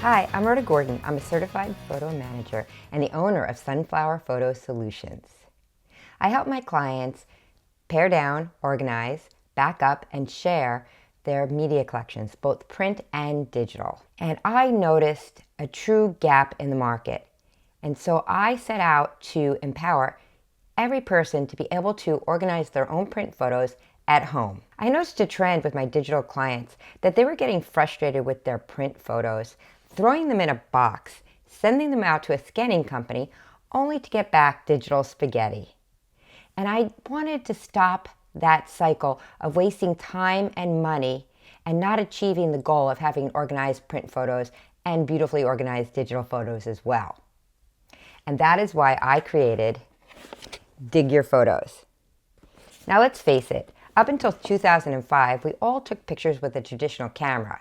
Hi, I'm Rhoda Gordon. I'm a certified photo manager and the owner of Sunflower Photo Solutions. I help my clients pare down, organize, back up, and share their media collections, both print and digital. And I noticed a true gap in the market. And so I set out to empower every person to be able to organize their own print photos at home. I noticed a trend with my digital clients that they were getting frustrated with their print photos, throwing them in a box, sending them out to a scanning company, only to get back digital spaghetti. And I wanted to stop that cycle of wasting time and money and not achieving the goal of having organized print photos and beautifully organized digital photos as well. And that is why I created Dig Your Photos. Now let's face it, up until 2005, we all took pictures with a traditional camera.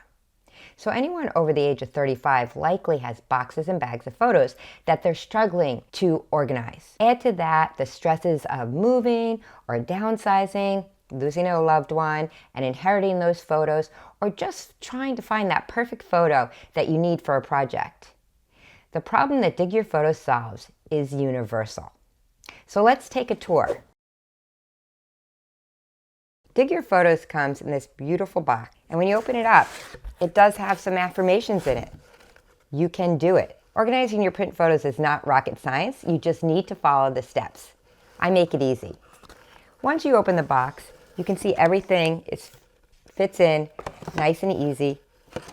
So anyone over the age of 35 likely has boxes and bags of photos that they're struggling to organize. Add to that the stresses of moving or downsizing, losing a loved one and inheriting those photos, or just trying to find that perfect photo that you need for a project. The problem that Dig Your Photos solves is universal. So let's take a tour. Dig Your Photos comes in this beautiful box, and when you open it up, it does have some affirmations in it. You can do it. Organizing your print photos is not rocket science. You just need to follow the steps. I make it easy. Once you open the box, you can see everything fits in nice and easy.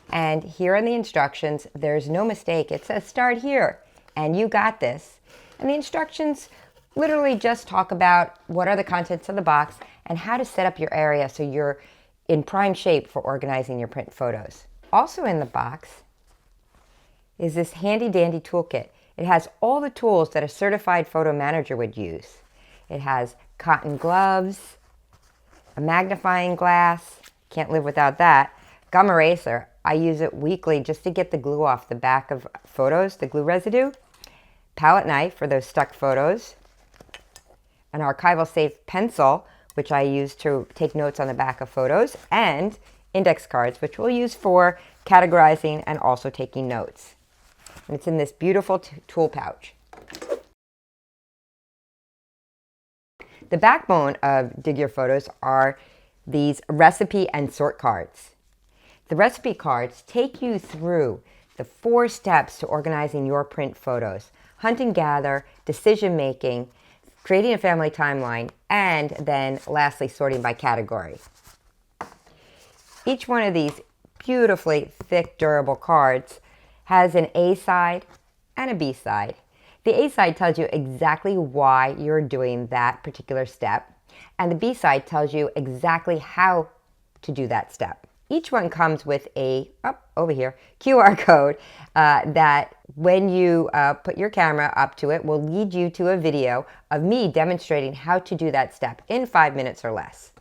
And here are the instructions. There's no mistake. It says start here, and you got this. And the instructions literally just talk about what are the contents of the box and how to set up your area so you're in prime shape for organizing your print photos. Also in the box is this handy dandy toolkit. It has all the tools that a certified photo manager would use. It has cotton gloves, a magnifying glass, can't live without that, gum eraser. I use it weekly just to get the glue off the back of photos, the glue residue, palette knife for those stuck photos, an archival safe pencil, which I use to take notes on the back of photos, and index cards, which we'll use for categorizing and also taking notes. And it's in this beautiful tool pouch. The backbone of Dig Your Photos are these recipe and sort cards. The recipe cards take you through the 4 steps to organizing your print photos: hunt and gather, decision making, creating a family timeline, and then lastly sorting by category. Each one of these beautifully thick, durable cards has an A side and a B side. The A side tells you exactly why you're doing that particular step, and the B side tells you exactly how to do that step. Each one comes with a, over here, QR code that when you put your camera up to it will lead you to a video of me demonstrating how to do that step in 5 minutes or less.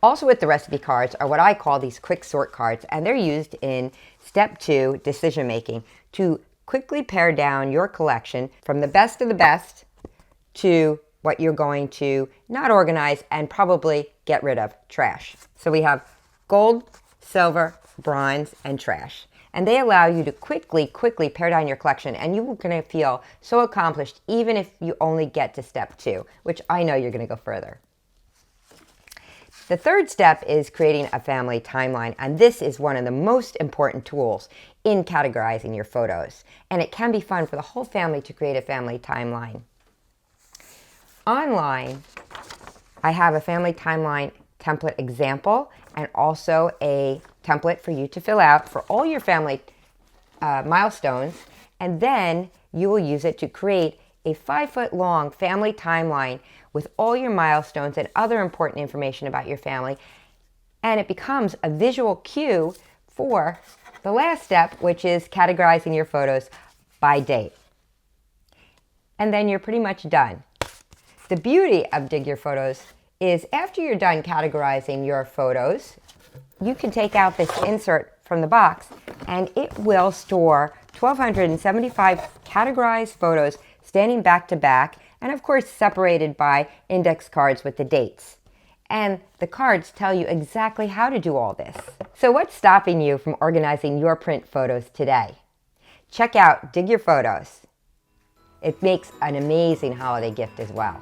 Also with the recipe cards are what I call these quick sort cards, and they're used in step 2, decision making, to quickly pare down your collection from the best of the best to what you're going to not organize and probably get rid of, trash. So we have gold, silver, bronze, and trash. And they allow you to quickly pare down your collection, and you're going to feel so accomplished even if you only get to step 2, which I know you're going to go further. The third step is creating a family timeline, and this is one of the most important tools in categorizing your photos. And it can be fun for the whole family to create a family timeline. Online, I have a family timeline template example and also a template for you to fill out for all your family milestones, and then you will use it to create a 5-foot-long family timeline with all your milestones and other important information about your family, and it becomes a visual cue for the last step, which is categorizing your photos by date. And then you're pretty much done. The beauty of Dig Your Photos is after you're done categorizing your photos, you can take out this insert from the box and it will store 1,275 categorized photos standing back to back, and of course separated by index cards with the dates. And the cards tell you exactly how to do all this. So what's stopping you from organizing your print photos today? Check out Dig Your Photos. It makes an amazing holiday gift as well.